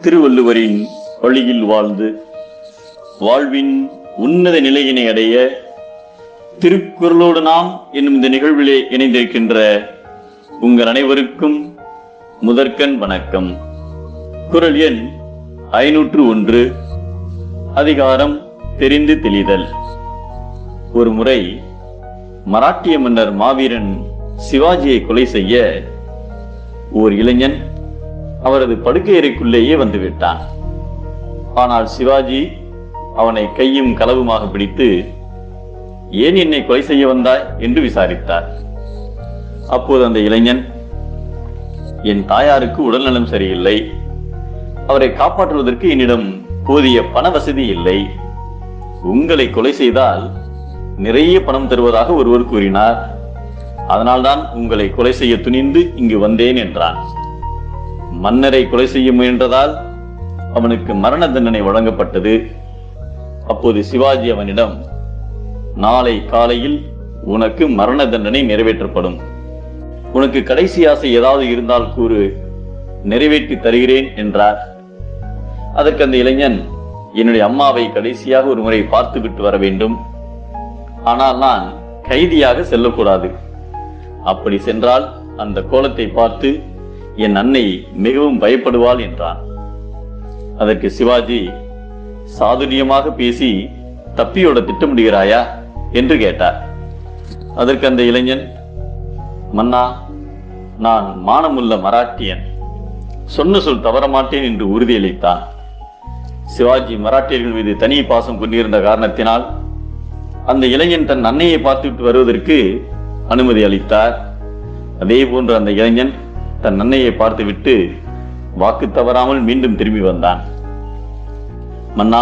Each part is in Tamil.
திருவள்ளுவரின் வழியில் வாழ்ந்து வாழ்வின் உன்னத நிலையினை அடைய திருக்குறளோடு நாம் என்னும் இந்த நிகழ்விலே இணைந்திருக்கின்ற உங்கள் அனைவருக்கும் முதற்கண் வணக்கம். குறள் எண் 501. அதிகாரம் தெரிந்து தெளிதல். ஒரு முறை மராட்டிய மன்னர் மாவீரன் சிவாஜியை கொலை செய்ய ஓர் இளைஞன் அவரது படுக்கையறைக்குள்ளேயே வந்துவிட்டான். ஆனால் சிவாஜி அவனை கையும் களவுமாக பிடித்து, ஏன் என்னை கொலை செய்ய வந்தாய் என்று விசாரித்தார். அப்போது அந்த இளைஞன், என் தாயாருக்கு உடல்நலம் சரியில்லை, அவரை காப்பாற்றுவதற்கு என்னிடம் போதிய பண வசதி இல்லை, உங்களை கொலை செய்தால் நிறைய பணம் தருவதாக ஒருவர் கூறினார், அதனால்தான் உங்களை கொலை செய்ய துணிந்து இங்கு வந்தேன் என்றான். மன்னரை கொலை செய்ய முயன்றதால் அவனுக்கு மரண தண்டனை வழங்கப்பட்டது. அப்போது சிவாஜி அவனிடம், நாளை காலையில் உனக்கு மரண தண்டனை நிறைவேற்றப்படும், உனக்கு கடைசி ஆசை ஏதாவது இருந்தால் கூறு, நிறைவேற்றி தருகிறேன் என்றார். அதற்கு அந்த இளைஞன், என்னுடைய அம்மாவை கடைசியாக ஒரு முறை பார்த்து விட்டு வர வேண்டும், ஆனால் நான் கைதியாக செல்லக்கூடாது, அப்படி சென்றால் அந்த கோலத்தை பார்த்து என் அன்னை மிகவும் பயப்படுவாள் என்றான். அதற்கு சிவாஜி, சாதுரியமாக பேசி தப்பியோட திட்டமிடுகிறாயா என்று கேட்டார். அதற்கு அந்த இளைஞன், மன்னா, நான் மானமுள்ள மராட்டியன், சொன்ன சொல் தவறமாட்டேன் என்று உறுதியளித்தான். சிவாஜி மராட்டியர்கள் மீது தனி பாசம் கொண்டிருந்த காரணத்தினால் அந்த இளைஞன் தன் அன்னையை பார்த்துவிட்டு வருவதற்கு அனுமதி அளித்தார். அதே போன்று அந்த இளைஞன் தன் அன்னையை பார்த்துவிட்டு வாக்கு தவறாமல் மீண்டும் திரும்பி வந்தான். மன்னா,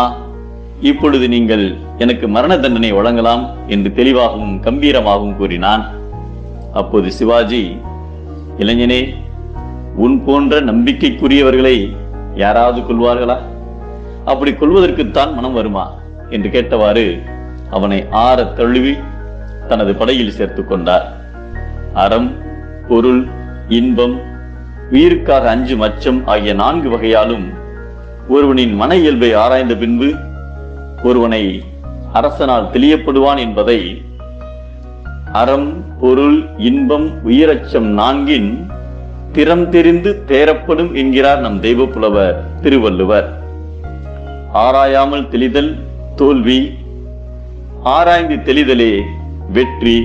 இப்பொழுது நீங்கள் எனக்கு மரண தண்டனை வழங்கலாம் என்று தெளிவாகவும் கம்பீரமாகவும் கூறினான். அப்போது சிவாஜி, இளைஞனே, உன் போன்ற நம்பிக்கைக்குரியவர்களை யாராவது கொள்வார்களா? அப்படி கொள்வதற்குத்தான் மனம் வருமா என்று கேட்டவாறு அவனை ஆற தழுவி தனது படையில் சேர்த்துக் கொண்டார். அறம், பொருள், இன்பம், உயிருக்காக அஞ்சும் அச்சம் ஆகிய 4 வகையாலும் ஒருவனின் மன இயல்பை ஆராய்ந்த பின்பு ஒருவனை அரசனால் தெளியப்படுவான் என்பதை அறம், பொருள், இன்பம், உயிரச்சம் 4 திறம் தெரிந்து தேரப்படும் என்கிறார் நம் தெய்வ புலவர் திருவள்ளுவர். ஆராயாமல் தெளிதல் தோல்வி, ஆராய்ந்து தெளிதலே வெற்றி.